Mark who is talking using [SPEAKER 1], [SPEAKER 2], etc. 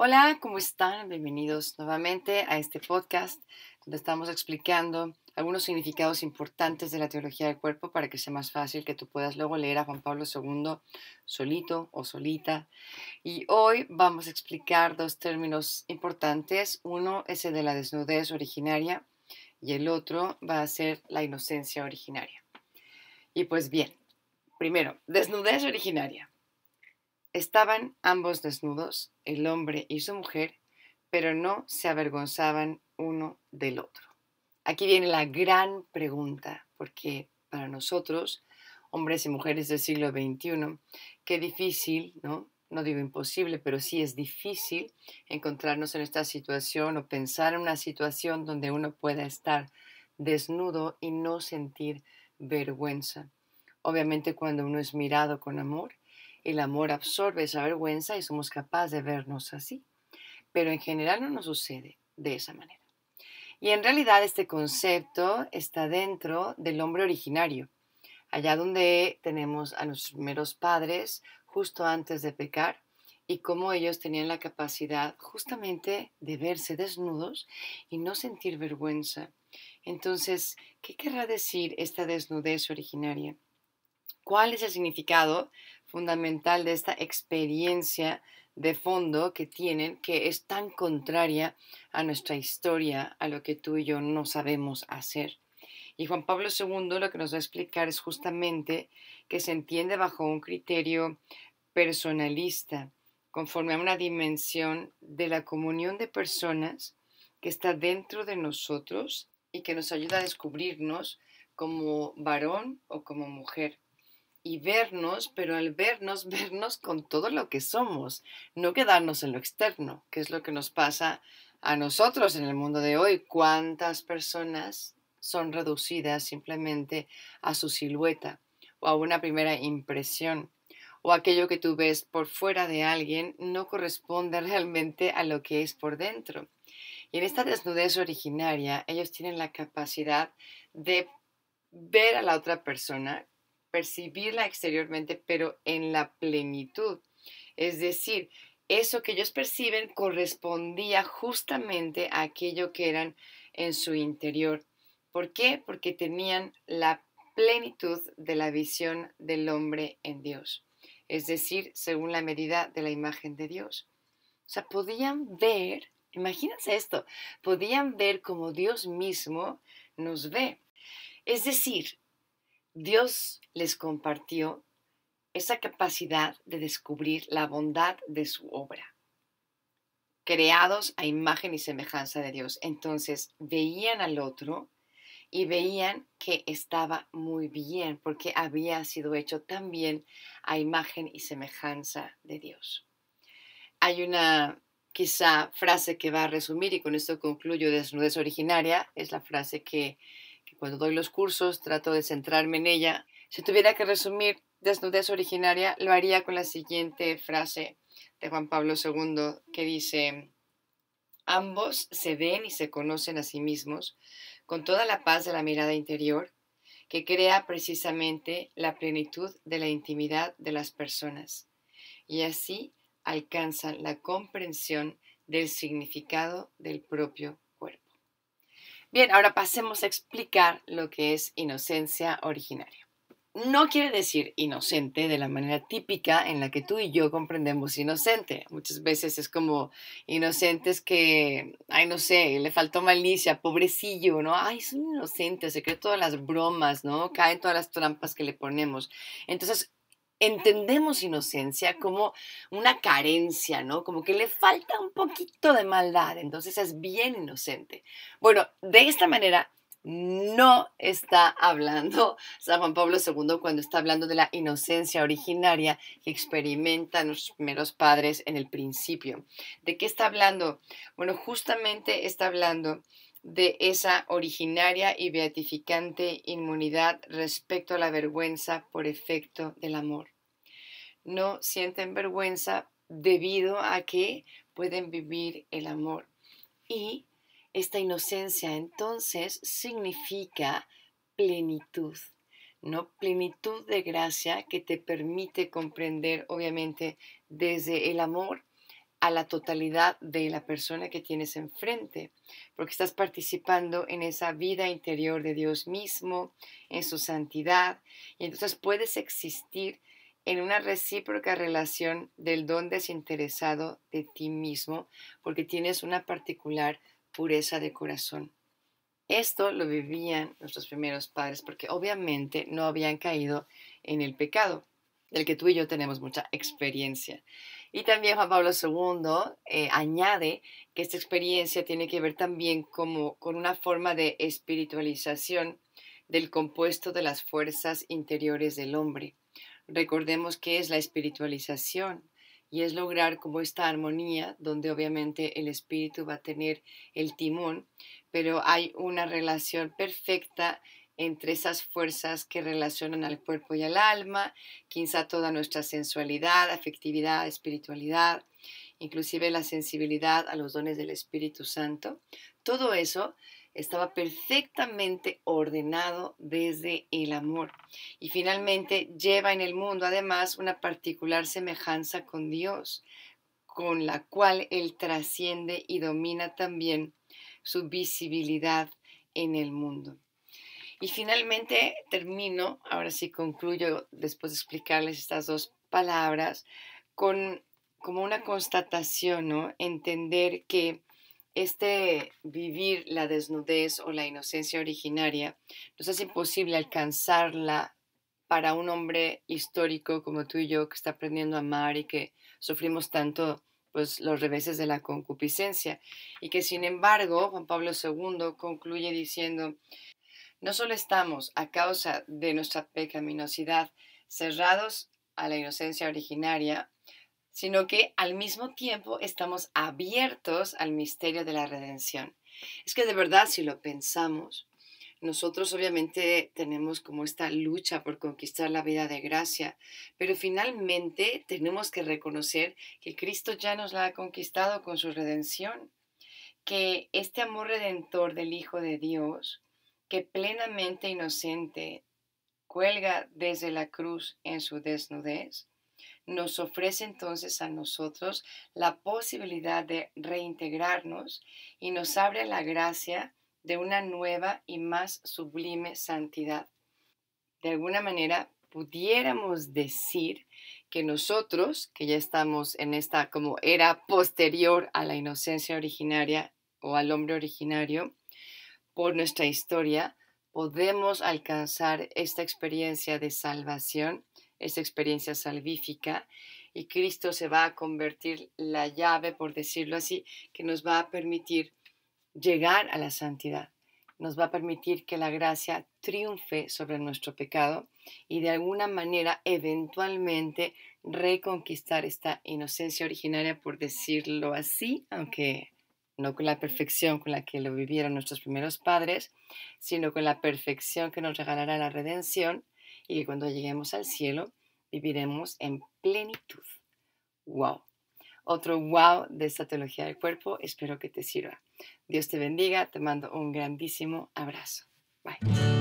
[SPEAKER 1] Hola, ¿cómo están? Bienvenidos nuevamente a este podcast donde estamos explicando algunos significados importantes de la teología del cuerpo para que sea más fácil que tú puedas luego leer a Juan Pablo II solito o solita. Y hoy vamos a explicar dos términos importantes. Uno es el de la desnudez originaria y el otro va a ser la inocencia originaria. Y pues bien, primero, desnudez originaria. Estaban ambos desnudos, el hombre y su mujer, pero no se avergonzaban uno del otro. Aquí viene la gran pregunta, porque para nosotros, hombres y mujeres del siglo XXI, qué difícil, ¿no? No digo imposible, pero sí es difícil encontrarnos en esta situación o pensar en una situación donde uno pueda estar desnudo y no sentir vergüenza. Obviamente cuando uno es mirado con amor, el amor absorbe esa vergüenza y somos capaces de vernos así. Pero en general no nos sucede de esa manera. Y en realidad este concepto está dentro del hombre originario, allá donde tenemos a nuestros primeros padres justo antes de pecar y cómo ellos tenían la capacidad justamente de verse desnudos y no sentir vergüenza. Entonces, ¿qué querrá decir esta desnudez originaria? ¿Cuál es el significado fundamental de esta experiencia de fondo que tienen, que es tan contraria a nuestra historia, a lo que tú y yo no sabemos hacer? Y Juan Pablo II lo que nos va a explicar es justamente que se entiende bajo un criterio personalista, conforme a una dimensión de la comunión de personas que está dentro de nosotros y que nos ayuda a descubrirnos como varón o como mujer y vernos, pero al vernos, vernos con todo lo que somos, no quedarnos en lo externo, que es lo que nos pasa a nosotros en el mundo de hoy. ¿Cuántas personas son reducidas simplemente a su silueta o a una primera impresión? O aquello que tú ves por fuera de alguien no corresponde realmente a lo que es por dentro. Y en esta desnudez originaria, ellos tienen la capacidad de ver a la otra persona, percibirla exteriormente, pero en la plenitud. Es decir, eso que ellos perciben correspondía justamente a aquello que eran en su interior. ¿Por qué? Porque tenían la plenitud de la visión del hombre en Dios. Es decir, según la medida de la imagen de Dios. O sea, podían ver, imagínense esto, podían ver como Dios mismo nos ve. Es decir, Dios les compartió esa capacidad de descubrir la bondad de su obra, creados a imagen y semejanza de Dios. Entonces veían al otro y veían que estaba muy bien porque había sido hecho también a imagen y semejanza de Dios. Hay una quizá frase que va a resumir, y con esto concluyo desnudez originaria, es la frase que cuando doy los cursos trato de centrarme en ella. Si tuviera que resumir desnudez originaria, lo haría con la siguiente frase de Juan Pablo II que dice: ambos se ven y se conocen a sí mismos con toda la paz de la mirada interior que crea precisamente la plenitud de la intimidad de las personas y así alcanzan la comprensión del significado del propio cuerpo. Bien, ahora pasemos a explicar lo que es inocencia originaria. No quiere decir inocente de la manera típica en la que tú y yo comprendemos inocente. Muchas veces es como inocentes que, ay, no sé, le faltó malicia, pobrecillo, ¿no? Ay, es un inocente, se cree todas las bromas, ¿no? Caen todas las trampas que le ponemos. Entonces, entendemos inocencia como una carencia, ¿no? Como que le falta un poquito de maldad, entonces es bien inocente. Bueno, de esta manera no está hablando San Juan Pablo II cuando está hablando de la inocencia originaria que experimentan nuestros primeros padres en el principio. ¿De qué está hablando? Bueno, justamente está hablando de esa originaria y beatificante inmunidad respecto a la vergüenza por efecto del amor. No sienten vergüenza debido a que pueden vivir el amor. Y esta inocencia entonces significa plenitud, ¿no? Plenitud de gracia que te permite comprender, obviamente, desde el amor, a la totalidad de la persona que tienes enfrente, porque estás participando en esa vida interior de Dios mismo, en su santidad, y entonces puedes existir en una recíproca relación del don desinteresado de ti mismo, porque tienes una particular pureza de corazón. Esto lo vivían nuestros primeros padres, porque obviamente no habían caído en el pecado, del que tú y yo tenemos mucha experiencia. Y también Juan Pablo II añade que esta experiencia tiene que ver también con una forma de espiritualización del compuesto de las fuerzas interiores del hombre. Recordemos que es la espiritualización y es lograr como esta armonía donde obviamente el espíritu va a tener el timón, pero hay una relación perfecta entre esas fuerzas que relacionan al cuerpo y al alma, quizá toda nuestra sensualidad, afectividad, espiritualidad, inclusive la sensibilidad a los dones del Espíritu Santo. Todo eso estaba perfectamente ordenado desde el amor y finalmente lleva en el mundo además una particular semejanza con Dios, con la cual Él trasciende y domina también su visibilidad en el mundo. Y finalmente termino, ahora sí concluyo después de explicarles estas dos palabras, con como una constatación, ¿no? Entender que este vivir la desnudez o la inocencia originaria nos hace imposible alcanzarla para un hombre histórico como tú y yo que está aprendiendo a amar y que sufrimos tanto pues los reveses de la concupiscencia y que sin embargo Juan Pablo II concluye diciendo no solo estamos, a causa de nuestra pecaminosidad, cerrados a la inocencia originaria, sino que al mismo tiempo estamos abiertos al misterio de la redención. Es que de verdad, si lo pensamos, nosotros obviamente tenemos como esta lucha por conquistar la vida de gracia, pero finalmente tenemos que reconocer que Cristo ya nos la ha conquistado con su redención, que este amor redentor del Hijo de Dios, que plenamente inocente cuelga desde la cruz en su desnudez, nos ofrece entonces a nosotros la posibilidad de reintegrarnos y nos abre la gracia de una nueva y más sublime santidad. De alguna manera, pudiéramos decir que nosotros, que ya estamos en esta como era posterior a la inocencia originaria o al hombre originario, por nuestra historia, podemos alcanzar esta experiencia de salvación, esta experiencia salvífica, y Cristo se va a convertir la llave, por decirlo así, que nos va a permitir llegar a la santidad. Nos va a permitir que la gracia triunfe sobre nuestro pecado y de alguna manera eventualmente reconquistar esta inocencia originaria, por decirlo así, aunque no con la perfección con la que lo vivieron nuestros primeros padres, sino con la perfección que nos regalará la redención y que cuando lleguemos al cielo viviremos en plenitud. ¡Wow! Otro wow de esta teología del cuerpo, espero que te sirva. Dios te bendiga, te mando un grandísimo abrazo. Bye.